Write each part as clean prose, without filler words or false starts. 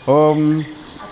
ओम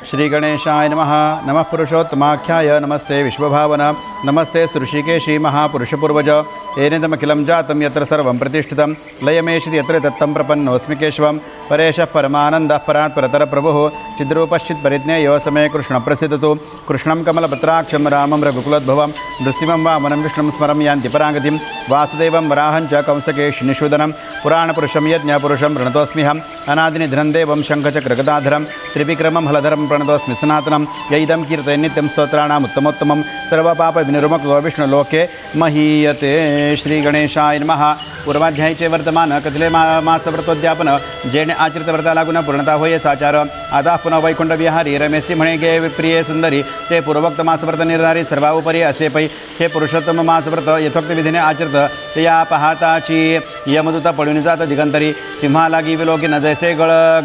श्री गणेशाय नमः. नमः पुरुषोत्तमाख्याय नमस्ते विश्वभावन नमस्ते ऋषिकेशी महापुरुषपूर्वज येनेदमखिलं जातं यत्र सर्वं प्रतिष्ठितं लयमेषिति यत्र तत्तं प्रपन्नोऽस्मि केशवं परेशः परमानन्दः परात् परतरप्रभुः चिद्रूपश्चित्परिज्ञेयो समे कृष्णप्रसीदतु. कृष्णं कमलपत्राक्षं रामं रघुकुलोद्भवं नृसिंहं वामनं विष्णुं स्मरं यान्ति पराङ्गतिं वासुदेवं वराहं च कंसकेशिनिषूदनं पुराणपुरुषं यज्ञपुरुषं प्रणतोऽस्म्यहम् अनादिनिधनं देवं शङ्खचक्रगदाधरं त्रिविक्रमं हलधरं प्रणतोऽस्मि सनातनं यैदं कीर्तयन् नित्यं स्तोत्राणाम् उत्तमोत्तमं सर्वपापविनिर्मुक्तो विष्णुलोके महीयते. श्रीगणेशाय नमः. पूर्वाध्यायीचे वर्तमान कथिले मासव्रतोद्यापन जेणे आचरित व्रता लागून पूर्णता होय साचार. आता पुन्हा वैकुंठ विहारी रमेशी म्हणे गे प्रिये सुंदरी ते पूर्वोक्त मासव्रत निर्धारी सर्वाउपरी असे पै हे पुरुषोत्तम मासव्रत यथोक्त विधीने आचरित ते या पाहताची यमदूत पळून जात दिगंतरी सिंहा लागी विलोकी न जैसे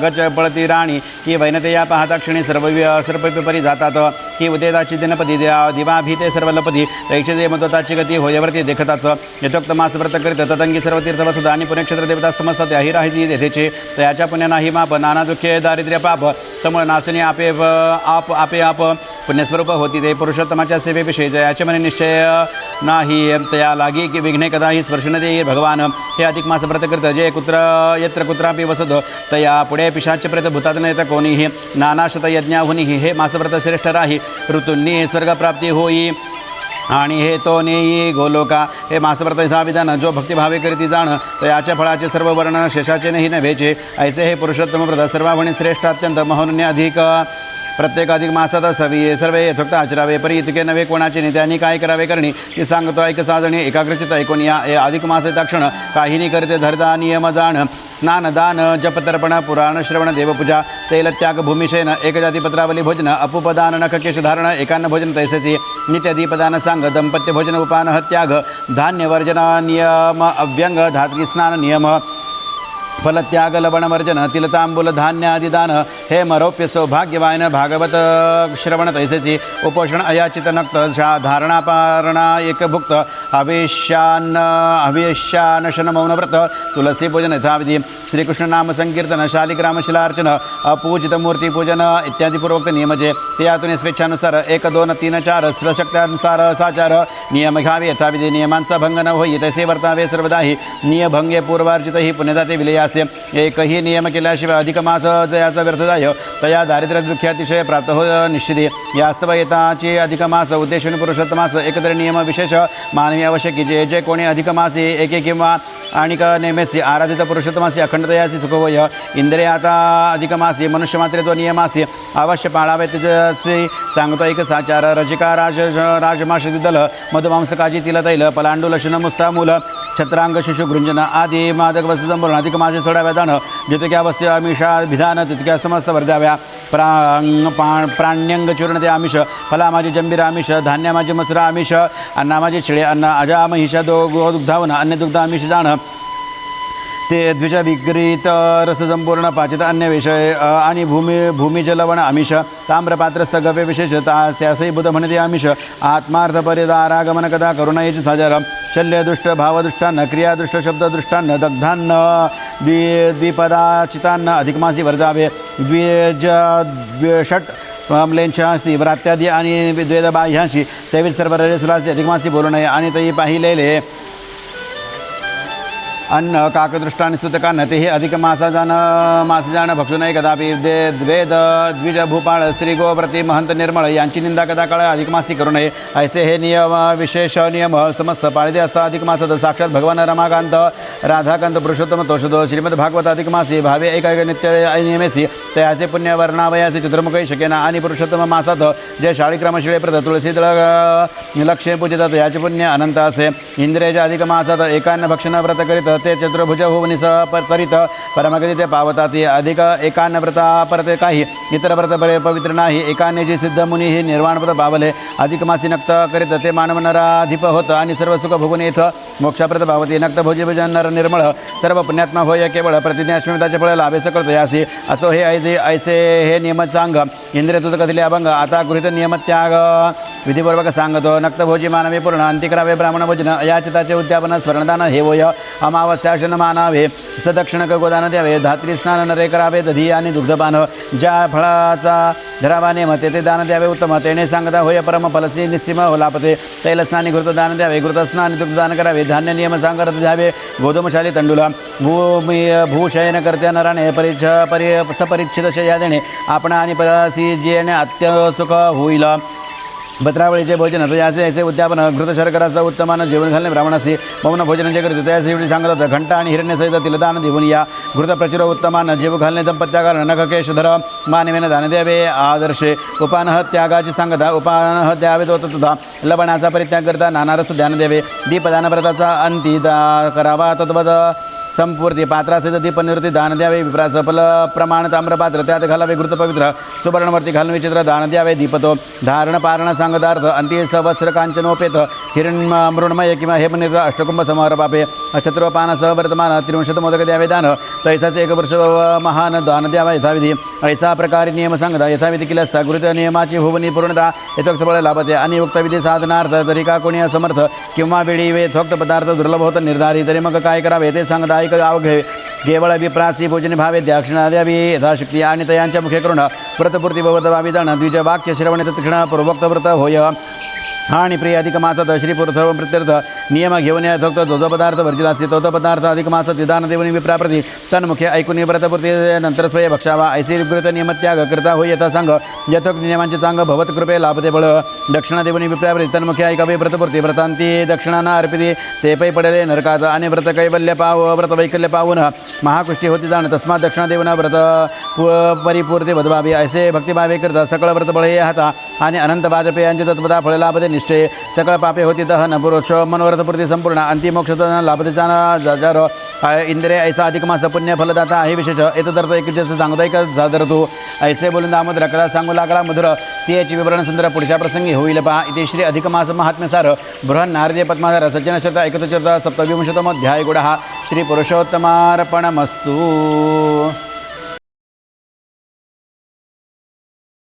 गच पळती राणी की वैनते या पाहता क्षणी सर्वपरी जातात की उदेदाची दिनपदी दिवाभीते सर्व लपदी तैचे यमदूताची गती होयवरती देखताच यथोक्त मासव्रत करीत ततंगी सर्व तीर्थवसुध आणि पुण्यक्षेत्र देवता समजतात अहिराहिती येथेचे तयाच्या पुण्यानाही माप नाना दुःखे दारिद्र्य पाप समूळ नासनी आपे आप पुण्यस्वरूप होती ते पुरुषोत्तमाच्या सेवेविषयी जयाचे मने निश्चय नाही तया लागी की विघ्ने कदाही स्पर्शन देई भगवान. हे अधिक मास व्रत करत जे यत्र कुत्रापि वसत तया पुढे पिशाच प्रेत भूतात न येत कोणीही नानाशत यज्ञाहुनीही हे मासव्रत श्रेष्ठ राही ऋतूंनी स्वर्गप्राप्ती होई आणि हे तो नेई गोलोका. हे मासव्रत हा विधान जो भक्तिभावे करीती जाण तयाच्या फळाचे सर्व वर्णन शेषाचे नाही नव्हेचे ऐसे हे पुरुषोत्तम व्रत सर्वाभणी श्रेष्ठ अत्यंत महोन्य अधिक प्रत्येक अधिक मासात सर्वे यथोक्त आचरावे परी इतके नव्हे कोणाचे नेत्यांनी काय करावे करणी ती सांगतो ऐक साजणे एकाग्रचित ऐकून या अधिक मासेचा क्षण काहीनी करते धरता नियम जाण स्नान दान जपतर्पण पुराण श्रवण देवपूजा तैलत्याग भूमिशयन एकजाती पत्रावली भोजन अपुपदान नखकेश धारण एकान्न भोजन तैसेची नित्यदीपदान सांग दंपत्य भोजन उपान त्याग धान्य वर्जन नियम अव्यंग धातकी स्नान नियम फलत्याग लवणवर्जन तिलतांबूल धान्य आदिदान हे मरोप्य सौभाग्यवायन भागवत श्रवण तैसेची उपोषण अयाचित नक्त धारणापारणा एकभुक्त हवेशानशन मौनव्रत तुलसी पूजन यथाविधी श्रीकृष्ण नाम संकीर्तन शालिग्रामशिलार्चन अपूजित मूर्तिपूजन इत्यादी पूर्वोक्त नियमजे ते यातून स्वेच्छानुसार 1 2 3 4 स्वशक्त्यानुसार साचार नियम घ्यावे यथाविधी नियमांचा भंग न होई तसे वर्तावे सर्वदाही नियभंगे पूर्वार्जित ही पुण्यदाते विलयास एकही नियम केल्याशिवाय अधिक मास जयाचा व्यर्थ जाय तया दारिद्र्य दुःखी अतिशय प्राप्त हो निश्चिती. यास्तव येताची अधिक मास उद्देशून पुरुषोत्तम मास एकत्र नियम विशेष मानवी आवश्यकी जे कोणी अधिक मासी एके किंवा आणिक नेमेसी आराधित पुरुषोत्तमासी अखंडतयासी सुख होय. इंद्रिय आता अधिक मासी मनुष्य मात्रे जो नियमासी अवश्य पाळावे तुझसी सांगतो एक साचार रजिका राजमाश दिदल मधुमांस काजी तिल तैल पलांडूल शनमुस्तामूल छत्रांग शिशु गृंजन आदी मादक वस्तू संपूर्ण अधिक मासे सोडाव्या जाणं जितक्या वस्तू आमिषा विधान तितक्या समस्त वर्जाव्या प्राण्यंग चूर्ण ते आमिष फला माझी जंबीर आमिष धान्य माझी मसुरा आमिष अन्ना माझी शिळे अन्न अजा महिषा दुग्धावन अन्य दुग्ध आमिष जाणं ते द्विज विक्रीत रस संपूर्ण पाचित अन्य विषय आणि भूमिजलवण आमिष ताम्रपात्रस्थ गव्य विशेष त्यासही बुध म्हणते आमिष आत्मार्थ परिदारागमन कदा करुणायची साजर शल्यदुष्ट भावदुष्टान्न क्रियादुष्ट शब्ददृष्टान्न दग्धान्न द्विपदाचितान्न अधिकमासी वर्जावे द्विषट अमलेंशांशी व्रात्यादी आणि द्वेदबाह्यांशी तेवीस सर्व रजसुलासी अधिकमासी बोलू नये आणि तई पाहिलेले अन्न काकदृष्टानि सुतकान्न ते अधिक मासजान भक्षू नये कदापि द्वेद द्विज भूपाळ स्त्री गोप्रती महंत निर्मळ यांची निंदा कदा काळ अधिक मासी करू नये ऐसे हे नियम विशेष नियम समस्त पाळते असता अधिक मासात साक्षात भगवान रमाकांत राधाकांत पुरुषोत्तम तोषदो श्रीमद भागवत अधिक मासी भावे एकाएक नित्य नियमेसी तयाचे पुण्य वर्णावयासी चतुर्मुखी शकेना आणि पुरुषोत्तम मासात जे शाळीक्रमशिळे प्रत तुळसी लक्ष्य पूजितात याचे पुण्य अनंत असे. इंद्रियाच्या अधिक मासात एकान्न भक्षण व्रत करीत ते चतुर्भुज होऊन परित परमगती ते पावतात. अधिक एकान्न व्रता परते काही इतर व्रत बरे पवित्र नाही. एकान्नेची सिद्ध मुनी ही निर्वाणव्रत पावले अधिक मासी नक्त करीत ते मानव नराधिप होत आणि सर्व सुख भोगून येथ मोक्षाप्रत पावती. नक्त भोजी भजन नर निर्मळ सर्व पुण्यात्मा होय केवळ प्रतिज्ञा अश्वमेधाचे फळ लाभे सकळत यासी असो हे ऐसे हे नियम सांग इंद्रिय तुझ कथिले अभंग आता गृहीत नियमत्याग विधिपूर्वक सांगतो. नक्त भोजी मानवी पूर्ण अंतिकरावे ब्राह्मण भोजन याचिताचे उद्यापन स्वर्णदान हे होय. अमाव अमावास्याशन मानावे सदक्षिणक गोदान द्यावे धात्री स्नान नरे करावे दधी आणि दुग्धपान ज्या फळाचा धरावा नेम ते दान द्यावे उत्तम तेने सांगता होय परम फलसी निस्सीम लापते तैल स्नानी घृत दान द्यावे घृत स्नानी दुग्ध दान करावे धान्य नियम सांगत द्यावे गोधूमशाली तंडुला भूशयन करत्या नराने सपरिच्छित शय्या देणे आपण आणि परसी जेणे अत्यसुख होईल भद्रावळीचे भोजन याचे याचे उद्यापन घृत शर्कराचं उत्तमान जेवण घालणे ब्राह्मणासी मौन भोजन जे करते त्याचे सांगतात घंटा आणि हिरण्यसहित तिलदान देऊन या घृत प्रचुर उत्तमान जेव घालणे दंपत्याकार नखकेशधर मानवेन दान द्यावे आदर्शे उपानह त्यागाची सांगता उपानह द्यावे तो तथा लवणाचा परित्याग करता नानारस ध्यान द्यावे दीपदान व्रताचा अंती करावा तद्वद संपूर्ती पात्रासहित दीपनिवृत्ती दान द्यावे विप्रास फल प्रमाण ताम्रपात्र त्यात घालावे घृत पवित्र सुवर्णवर्ती घालून विचित्र दान द्यावे दीपतो धारण पारण सांगदार्थ अंती सहवस्त्र कांचनोपेत हिरण्य मृण्मय किंवा हेमनिर्ध अष्टकुंभ समार पापे छत्रपान सहवर्तमान त्रिवंशत मोदक द्यावे दान तैसाच एक वर्ष महान दान द्यावा यथाविधी ऐसा प्रकारे नियम सांगता यथाविधी केले असता गृहीत नियमाची भुवनी पूर्णता यथोक्त फळ लाभते आणि उक्त विधी साधनार्थ तरी का कोणी असमर्थ किंवा वेळी वेथोक्त पदार्थ दुर्लभ होत निर्धारी तरी मग काय करावे ते सांगता अवघे केवळ विप्रासी भोजनी भावे दक्षिणा द्यावी यथाशक्ती आणि तयांच्या मुखे करून व्रतपूर्ती भवत व्हावी जाणं द्विज वाक्य श्रवणे तत्क्षण पूर्वोक्त व्रत होय आणि प्रिय अधिक मासात श्रीपुरथ प्रत्यर्थ नियम घेऊन यथोक्त जो जो पदार्थ वर्जित असते तो पदार्थ अधिक मासात विधान देऊन विप्राप्रती तन्मुखे ऐकून व्रतपूर्ती नंतर स्वय भक्षावा ऐसे विकृत नियमत्याग करता होय यथा सांग यथोक्त नियमांचे चांग भवत कृपे लाभते बळ दक्षिणा देऊन विप्राप्रती तन्मुखे ऐकावे व्रतपूर्ती व्रतांती दक्षिणांना अर्पिते ते पै पडले नरकात आणि व्रत कैवल्य व्रत वैकल्य पाहून महाकुष्टी होती जाण तस्मात दक्षिणा देऊन व्रत परिपूर्ती बदवावी ऐसे भक्तिभावे करता सकळ व्रत बळ हे हाता आणि अनंत वाजपेयांचे तत्पदा फळ लाभते निश्चय सकळ पापे होती दहन पुरुष मनोरथपूर्ती संपूर्ण अंतिमोक्ष लाभतेचा जाजार इंद्रिय ऐसा अधिक मास पुण्य फलदाता आहे विशेष येतदर्थ एक सांगता एक जादर तू ऐसे बोलून दामोदर कथा सांगू लागला मधुर त्याची विवरण सुंदर पुढच्या प्रसंगी होईल पहा इथे श्री अधिक मास महात्म्यसार बृहन् नारदीय पद्माधार सज्जनचर्ता एकतचर्ता सप्तविंशतम अध्याय गुड हा श्री पुरुषोत्तमार्पणमस्तु.